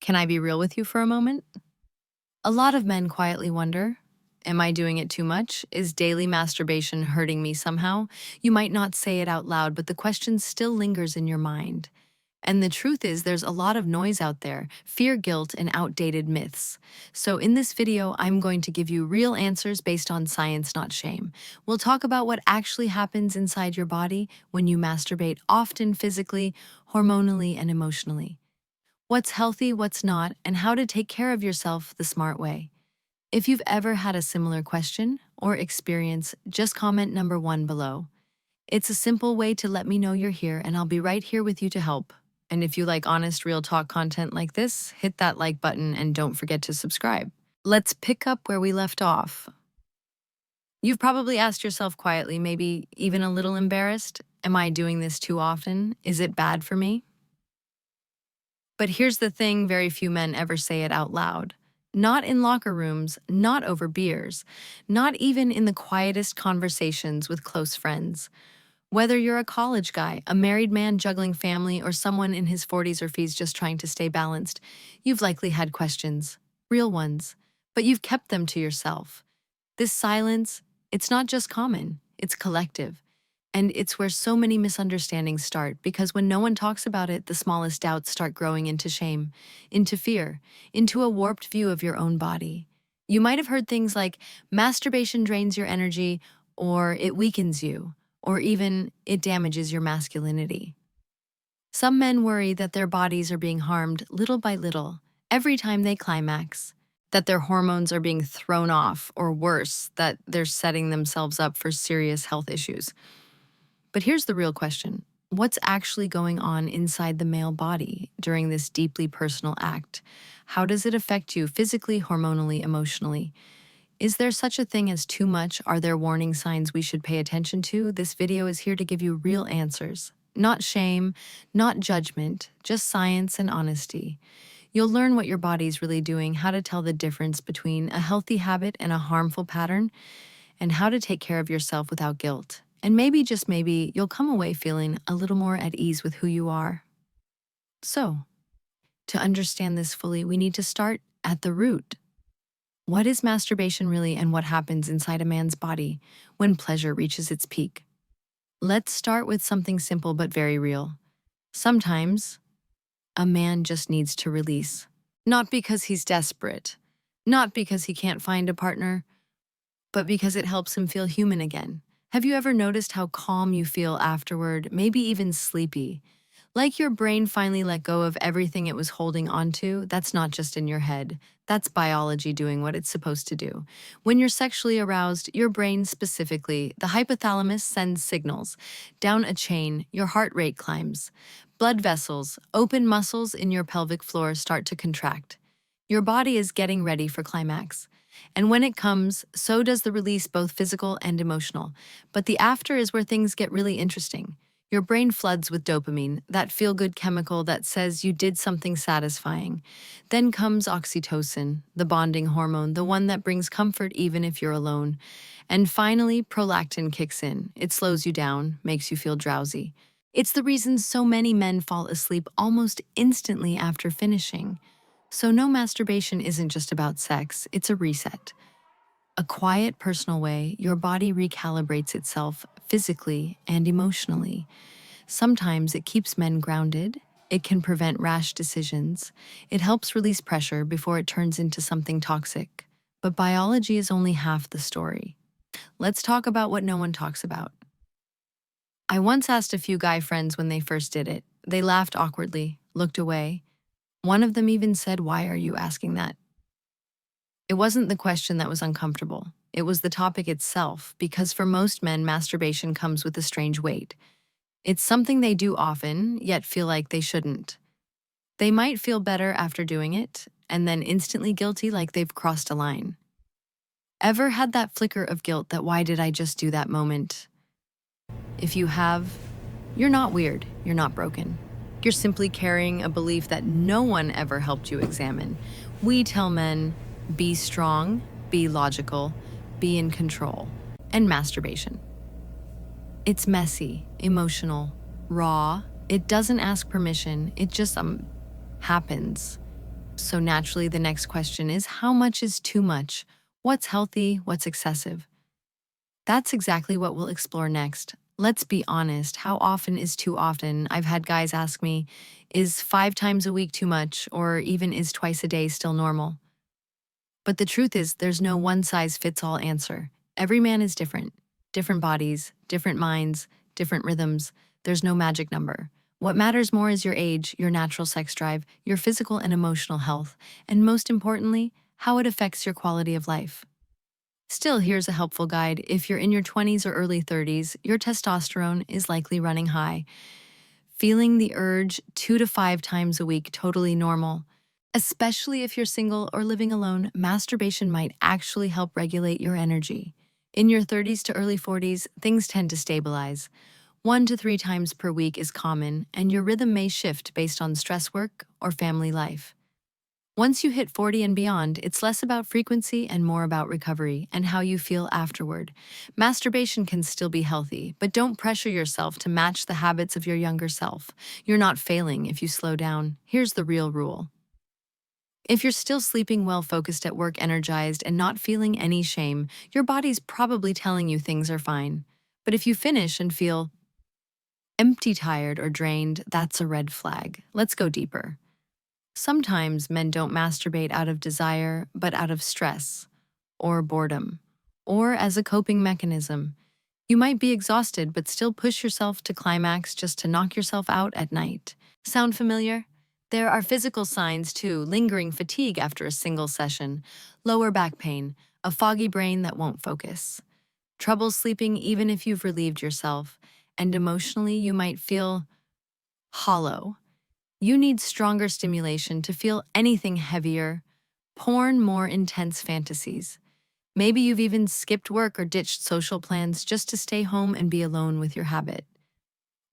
Can I be real with you for a moment? A lot of men quietly wonder, am I doing it too much? Is daily masturbation hurting me somehow? You might not say it out loud, but the question still lingers in your mind. And the truth is, there's a lot of noise out there, fear, guilt, and outdated myths. So in this video, I'm going to give you real answers based on science, not shame. We'll talk about what actually happens inside your body when you masturbate, often physically, hormonally, and emotionally. What's healthy, what's not, and how to take care of yourself the smart way. If you've ever had a similar question or experience, just comment number 1 below. It's a simple way to let me know you're here, and I'll be right here with you to help. And if you like honest, real talk content like this, hit that like button and don't forget to subscribe. Let's pick up where we left off. You've probably asked yourself quietly, maybe even a little embarrassed, am I doing this too often? Is it bad for me? But here's the thing, very few men ever say it out loud. Not in locker rooms, not over beers, not even in the quietest conversations with close friends. Whether you're a college guy, a married man juggling family, or someone in his 40s or 50s just trying to stay balanced, you've likely had questions, real ones, but you've kept them to yourself. This silence, it's not just common, it's collective. And it's where so many misunderstandings start, because when no one talks about it, the smallest doubts start growing into shame, into fear, into a warped view of your own body. You might have heard things like, masturbation drains your energy, or it weakens you, or even it damages your masculinity. Some men worry that their bodies are being harmed little by little, every time they climax, that their hormones are being thrown off, or worse, that they're setting themselves up for serious health issues. But here's the real question. What's actually going on inside the male body during this deeply personal act? How does it affect you physically, hormonally, emotionally? Is there such a thing as too much? Are there warning signs we should pay attention to? This video is here to give you real answers. Not shame, not judgment, just science and honesty. You'll learn what your body's really doing, how to tell the difference between a healthy habit and a harmful pattern, and how to take care of yourself without guilt. And maybe, just maybe, you'll come away feeling a little more at ease with who you are. So, to understand this fully, we need to start at the root. What is masturbation really, and what happens inside a man's body when pleasure reaches its peak? Let's start with something simple but very real. Sometimes, a man just needs to release. Not because he's desperate, not because he can't find a partner, but because it helps him feel human again. Have you ever noticed how calm you feel afterward, maybe even sleepy? Like your brain finally let go of everything it was holding onto? That's not just in your head. That's biology doing what it's supposed to do. When you're sexually aroused, your brain, specifically the hypothalamus, sends signals. Down a chain, your heart rate climbs. Blood vessels, open muscles in your pelvic floor start to contract. Your body is getting ready for climax. And when it comes, so does the release, both physical and emotional. But the after is where things get really interesting. Your brain floods with dopamine, that feel-good chemical that says you did something satisfying. Then comes oxytocin, the bonding hormone, the one that brings comfort even if you're alone. And finally, prolactin kicks in. It slows you down, makes you feel drowsy. It's the reason so many men fall asleep almost instantly after finishing. So no, masturbation isn't just about sex, it's a reset. A quiet, personal way your body recalibrates itself physically and emotionally. Sometimes it keeps men grounded, it can prevent rash decisions, it helps release pressure before it turns into something toxic. But biology is only half the story. Let's talk about what no one talks about. I once asked a few guy friends when they first did it. They laughed awkwardly, looked away. One of them even said, "Why are you asking that?" It wasn't the question that was uncomfortable. It was the topic itself, because for most men, masturbation comes with a strange weight. It's something they do often, yet feel like they shouldn't. They might feel better after doing it, and then instantly guilty, like they've crossed a line. Ever had that flicker of guilt, that why did I just do that moment? If you have, you're not weird, you're not broken. You're simply carrying a belief that no one ever helped you examine. We tell men, be strong, be logical, be in control. And masturbation. It's messy, emotional, raw. It doesn't ask permission, it just happens. So naturally, the next question is how much is too much? What's healthy? What's excessive? That's exactly what we'll explore next. Let's be honest, how often is too often? I've had guys ask me, is 5 times a week too much, or even is twice a day still normal? But the truth is, there's no one size fits all answer. Every man is different. Different bodies, different minds, different rhythms. There's no magic number. What matters more is your age, your natural sex drive, your physical and emotional health, and most importantly, how it affects your quality of life. Still, here's a helpful guide. If you're in your 20s or early 30s, your testosterone is likely running high. Feeling the urge 2 to 5 times a week totally normal. Especially if you're single or living alone, masturbation might actually help regulate your energy. In your 30s to early 40s, things tend to stabilize. 1 to 3 times per week is common, and your rhythm may shift based on stress work or family life. Once you hit 40 and beyond, it's less about frequency and more about recovery and how you feel afterward. Masturbation can still be healthy, but don't pressure yourself to match the habits of your younger self. You're not failing if you slow down. Here's the real rule. If you're still sleeping well, focused at work, energized, and not feeling any shame, your body's probably telling you things are fine. But if you finish and feel empty, tired, or drained, that's a red flag. Let's go deeper. Sometimes men don't masturbate out of desire, but out of stress, or boredom, or as a coping mechanism. You might be exhausted, but still push yourself to climax just to knock yourself out at night. Sound familiar? There are physical signs too: lingering fatigue after a single session, lower back pain, a foggy brain that won't focus, trouble sleeping even if you've relieved yourself, and emotionally you might feel hollow. You need stronger stimulation to feel anything heavier, porn, more intense fantasies. Maybe you've even skipped work or ditched social plans just to stay home and be alone with your habit.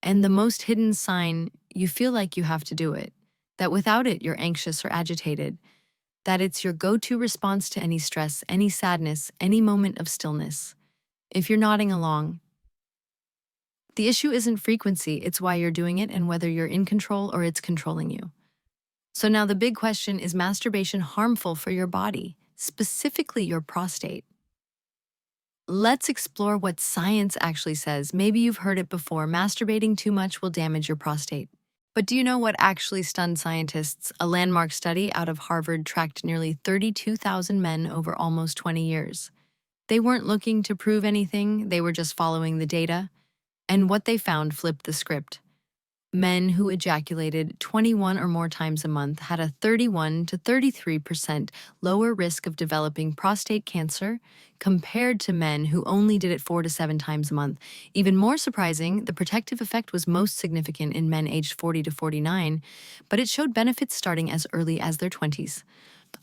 And the most hidden sign, you feel like you have to do it, that without it you're anxious or agitated, that it's your go-to response to any stress, any sadness, any moment of stillness. If you're nodding along, the issue isn't frequency, it's why you're doing it and whether you're in control or it's controlling you. So now the big question, is masturbation harmful for your body, specifically your prostate? Let's explore what science actually says. Maybe you've heard it before: masturbating too much will damage your prostate. But do you know what actually stunned scientists? A landmark study out of Harvard tracked nearly 32,000 men over almost 20 years. They weren't looking to prove anything, they were just following the data. And what they found flipped the script. Men who ejaculated 21 or more times a month had a 31 to 33% lower risk of developing prostate cancer compared to men who only did it 4 to 7 times a month. Even more surprising, the protective effect was most significant in men aged 40 to 49, but it showed benefits starting as early as their 20s.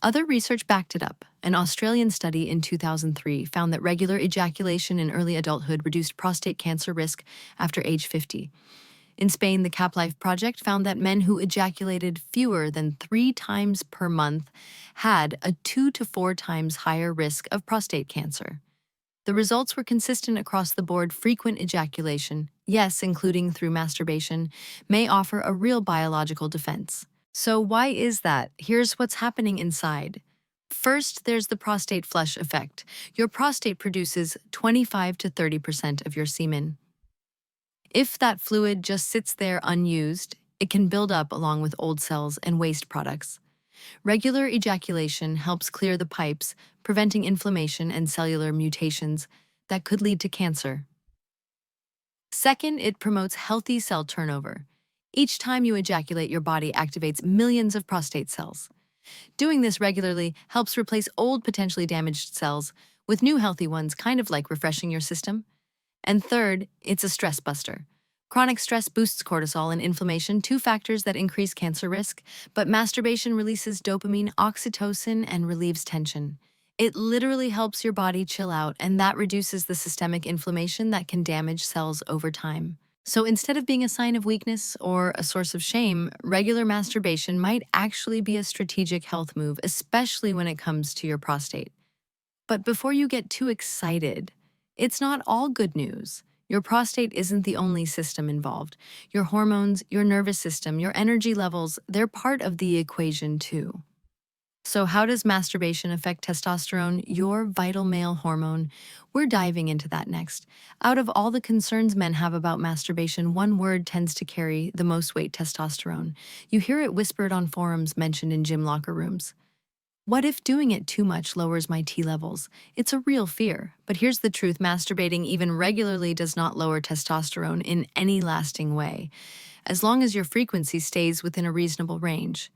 Other research backed it up. An Australian study in 2003 found that regular ejaculation in early adulthood reduced prostate cancer risk after age 50. In Spain, the CapLife project found that men who ejaculated fewer than 3 times per month had a 2 to 4 times higher risk of prostate cancer. The results were consistent across the board. Frequent ejaculation, yes, including through masturbation, may offer a real biological defense. So why is that? Here's what's happening inside. First, there's the prostate flush effect. Your prostate produces 25 to 30% of your semen. If that fluid just sits there unused, it can build up along with old cells and waste products. Regular ejaculation helps clear the pipes, preventing inflammation and cellular mutations that could lead to cancer. Second, it promotes healthy cell turnover. Each time you ejaculate, your body activates millions of prostate cells. Doing this regularly helps replace old, potentially damaged cells with new healthy ones, kind of like refreshing your system. And third, it's a stress buster. Chronic stress boosts cortisol and inflammation, two factors that increase cancer risk, but masturbation releases dopamine, oxytocin, and relieves tension. It literally helps your body chill out, and that reduces the systemic inflammation that can damage cells over time. So instead of being a sign of weakness or a source of shame, regular masturbation might actually be a strategic health move, especially when it comes to your prostate. But before you get too excited, it's not all good news. Your prostate isn't the only system involved. Your hormones, your nervous system, your energy levels, they're part of the equation too. So, how does masturbation affect testosterone, your vital male hormone? We're diving into that next. Out of all the concerns men have about masturbation, one word tends to carry the most weight: testosterone. You hear it whispered on forums, mentioned in gym locker rooms. What if doing it too much lowers my T levels? It's a real fear. But here's the truth: masturbating, even regularly, does not lower testosterone in any lasting way, as long as your frequency stays within a reasonable range.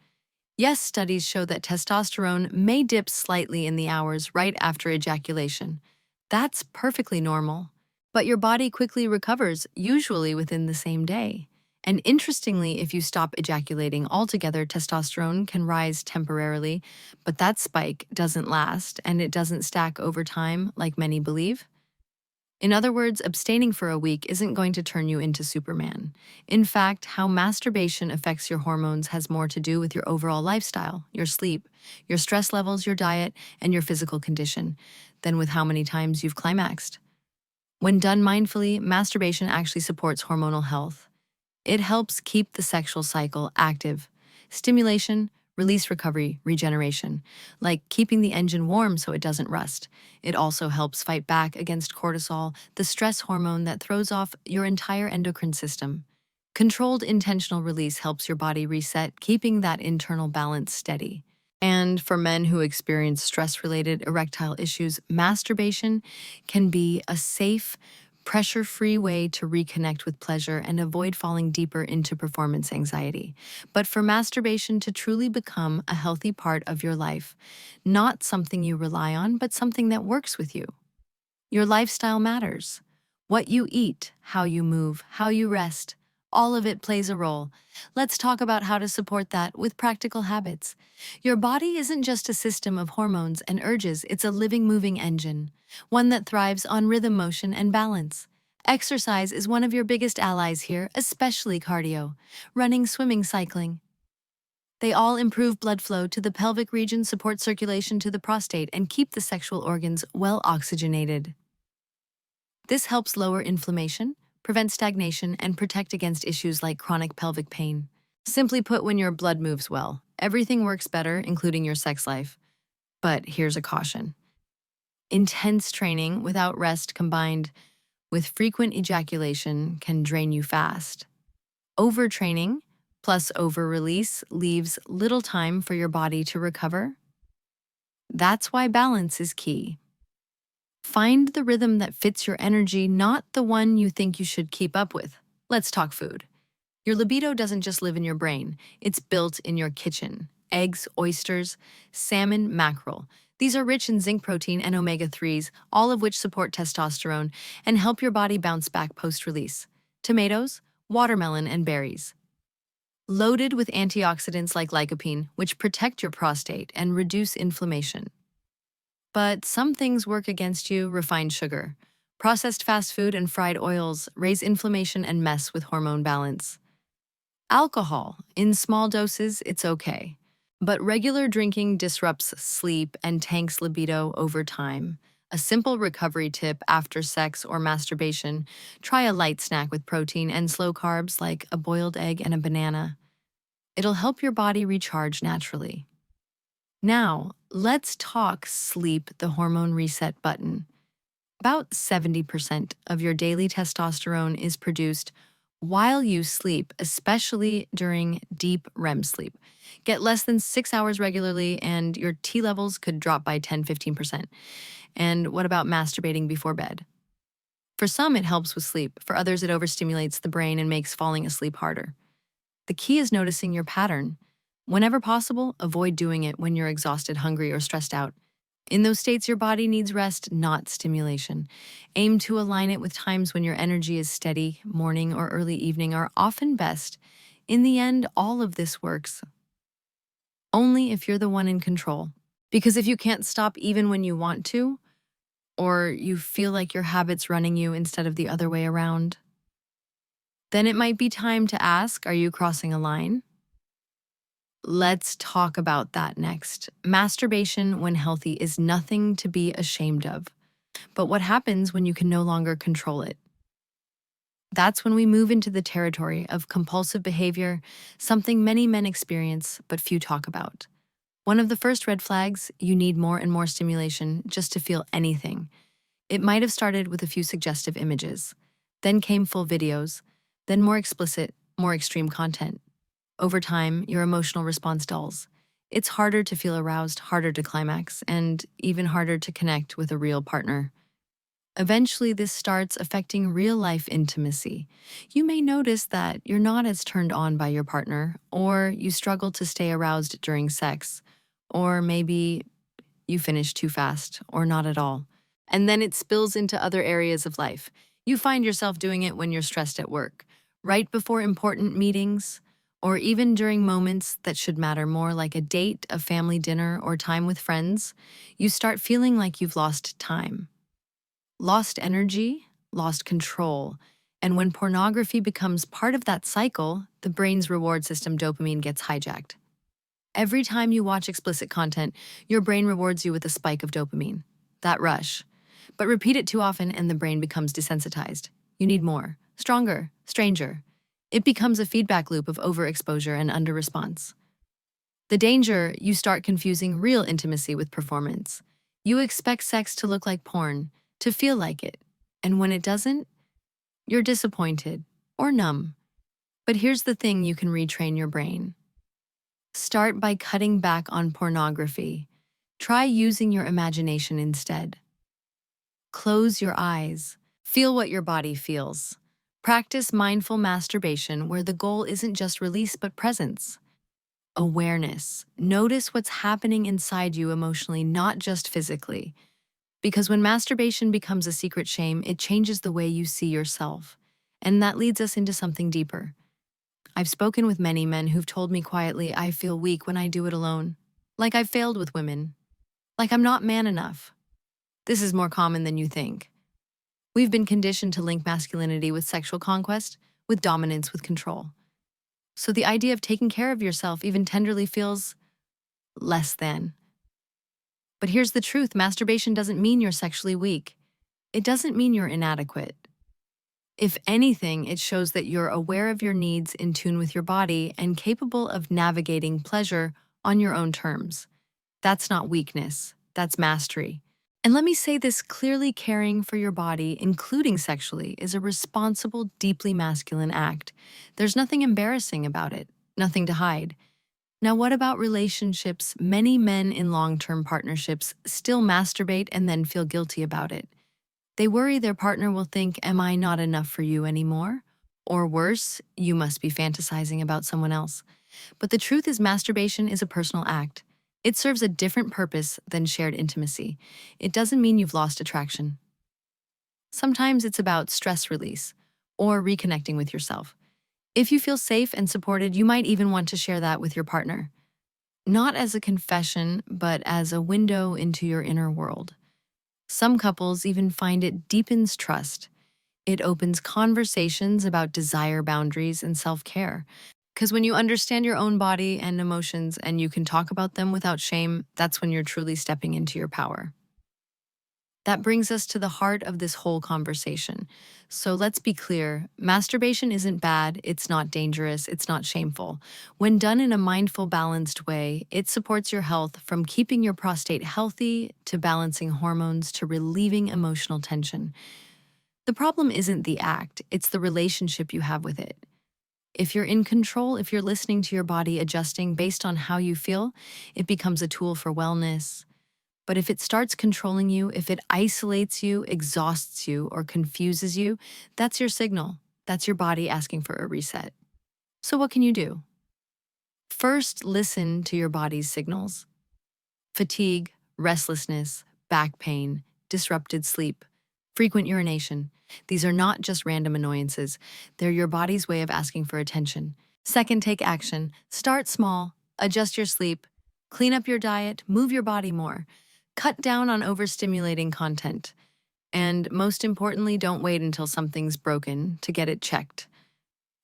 Yes, studies show that testosterone may dip slightly in the hours right after ejaculation. That's perfectly normal. But your body quickly recovers, usually within the same day. And interestingly, if you stop ejaculating altogether, testosterone can rise temporarily, but that spike doesn't last and it doesn't stack over time like many believe. In other words, abstaining for a week isn't going to turn you into Superman. In fact, how masturbation affects your hormones has more to do with your overall lifestyle, your sleep, your stress levels, your diet, and your physical condition than with how many times you've climaxed. When done mindfully, masturbation actually supports hormonal health. It helps keep the sexual cycle active. Stimulation, release, recovery, regeneration, like keeping the engine warm so it doesn't rust. It also helps fight back against cortisol, the stress hormone that throws off your entire endocrine system. Controlled intentional release helps your body reset, keeping that internal balance steady. And for men who experience stress-related erectile issues, masturbation can be a safe, pressure-free way to reconnect with pleasure and avoid falling deeper into performance anxiety. But for masturbation to truly become a healthy part of your life, not something you rely on, but something that works with you. Your lifestyle matters. What you eat, how you move, how you rest, all of it plays a role. Let's talk about how to support that with practical habits. Your body isn't just a system of hormones and urges, it's a living, moving engine, one that thrives on rhythm, motion, and balance. Exercise is one of your biggest allies here, especially cardio, running, swimming, cycling. They all improve blood flow to the pelvic region, support circulation to the prostate, and keep the sexual organs well oxygenated. This helps lower inflammation, prevent stagnation, and protect against issues like chronic pelvic pain. Simply put, when your blood moves well, everything works better, including your sex life. But here's a caution. Intense training without rest combined with frequent ejaculation can drain you fast. Overtraining plus over-release leaves little time for your body to recover. That's why balance is key. Find the rhythm that fits your energy, not the one you think you should keep up with. Let's talk food. Your libido doesn't just live in your brain, it's built in your kitchen. Eggs, oysters, salmon, mackerel. These are rich in zinc, protein, and omega-3s, all of which support testosterone and help your body bounce back post-release. Tomatoes, watermelon, and berries. Loaded with antioxidants like lycopene, which protect your prostate and reduce inflammation. But some things work against you: refined sugar. Processed fast food and fried oils raise inflammation and mess with hormone balance. Alcohol, in small doses, it's okay. But regular drinking disrupts sleep and tanks libido over time. A simple recovery tip: after sex or masturbation, try a light snack with protein and slow carbs like a boiled egg and a banana. It'll help your body recharge naturally. Now, let's talk sleep, the hormone reset button. About 70% of your daily testosterone is produced while you sleep, especially during deep REM sleep. Get less than 6 hours regularly, and your T levels could drop by 10–15%. And what about masturbating before bed? For some, it helps with sleep. For others, it overstimulates the brain and makes falling asleep harder. The key is noticing your pattern. Whenever possible, avoid doing it when you're exhausted, hungry, or stressed out. In those states, your body needs rest, not stimulation. Aim to align it with times when your energy is steady. Morning or early evening are often best. In the end, all of this works only if you're the one in control. Because if you can't stop even when you want to, or you feel like your habit's running you instead of the other way around, then it might be time to ask, are you crossing a line? Let's talk about that next. Masturbation, when healthy, is nothing to be ashamed of. But what happens when you can no longer control it? That's when we move into the territory of compulsive behavior, something many men experience but few talk about. One of the first red flags, you need more and more stimulation just to feel anything. It might have started with a few suggestive images. Then came full videos, then more explicit, more extreme content. Over time, your emotional response dulls. It's harder to feel aroused, harder to climax, and even harder to connect with a real partner. Eventually, this starts affecting real-life intimacy. You may notice that you're not as turned on by your partner, or you struggle to stay aroused during sex, or maybe you finish too fast, or not at all. And then it spills into other areas of life. You find yourself doing it when you're stressed at work, right before important meetings, or even during moments that should matter more, like a date, a family dinner, or time with friends. You start feeling like you've lost time, lost energy, lost control. And when pornography becomes part of that cycle, the brain's reward system dopamine gets hijacked. Every time you watch explicit content, your brain rewards you with a spike of dopamine, that rush. But repeat it too often and the brain becomes desensitized. You need more, stronger, stranger. It becomes a feedback loop of overexposure and underresponse. The danger, you start confusing real intimacy with performance. You expect sex to look like porn, to feel like it. And when it doesn't, you're disappointed or numb. But here's the thing, you can retrain your brain. Start by cutting back on pornography. Try using your imagination instead. Close your eyes. Feel what your body feels. Practice mindful masturbation where the goal isn't just release but presence. Awareness. Notice what's happening inside you emotionally, not just physically. Because when masturbation becomes a secret shame, it changes the way you see yourself. And that leads us into something deeper. I've spoken with many men who've told me quietly, I feel weak when I do it alone. Like I've failed with women. Like I'm not man enough. This is more common than you think. We've been conditioned to link masculinity with sexual conquest, with dominance, with control. So the idea of taking care of yourself even tenderly feels less than. But here's the truth, masturbation doesn't mean you're sexually weak. It doesn't mean you're inadequate. If anything, it shows that you're aware of your needs, in tune with your body, and capable of navigating pleasure on your own terms. That's not weakness, that's mastery. And let me say this clearly, caring for your body, including sexually, is a responsible, deeply masculine act. There's nothing embarrassing about it, nothing to hide. Now, what about relationships? Many men in long-term partnerships still masturbate and then feel guilty about it. They worry their partner will think, am I not enough for you anymore? Or worse, you must be fantasizing about someone else. But the truth is, masturbation is a personal act. It serves a different purpose than shared intimacy. It doesn't mean you've lost attraction. Sometimes it's about stress release or reconnecting with yourself. If you feel safe and supported, you might even want to share that with your partner. Not as a confession, but as a window into your inner world. Some couples even find it deepens trust. It opens conversations about desire, boundaries, and self-care. Because when you understand your own body and emotions and you can talk about them without shame, that's when you're truly stepping into your power. That brings us to the heart of this whole conversation. So let's be clear, masturbation isn't bad, it's not dangerous, it's not shameful. When done in a mindful, balanced way, it supports your health, from keeping your prostate healthy to balancing hormones to relieving emotional tension. The problem isn't the act, it's the relationship you have with it. If you're in control, if you're listening to your body, adjusting based on how you feel, it becomes a tool for wellness. But if it starts controlling you, if it isolates you, exhausts you, or confuses you, that's your signal. That's your body asking for a reset. So what can you do? First, listen to your body's signals. Fatigue, restlessness, back pain, disrupted sleep, frequent urination. These are not just random annoyances. They're your body's way of asking for attention. Second, take action. Start small. Adjust your sleep. Clean up your diet. Move your body more. Cut down on overstimulating content. And most importantly, don't wait until something's broken to get it checked.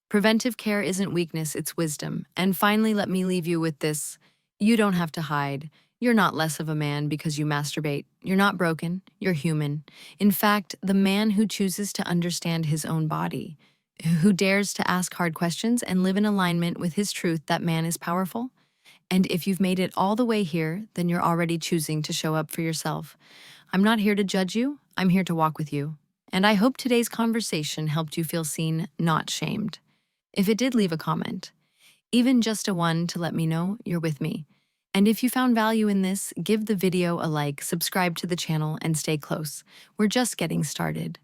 Preventive care isn't weakness, it's wisdom. And finally, let me leave you with this. You don't have to hide. You're not less of a man because you masturbate. You're not broken. You're human. In fact, the man who chooses to understand his own body, who dares to ask hard questions and live in alignment with his truth, that man is powerful. And if you've made it all the way here, then you're already choosing to show up for yourself. I'm not here to judge you, I'm here to walk with you. And I hope today's conversation helped you feel seen, not shamed. If it did, leave a comment, even just a one, to let me know you're with me. And if you found value in this, give the video a like, subscribe to the channel, and stay close. We're just getting started.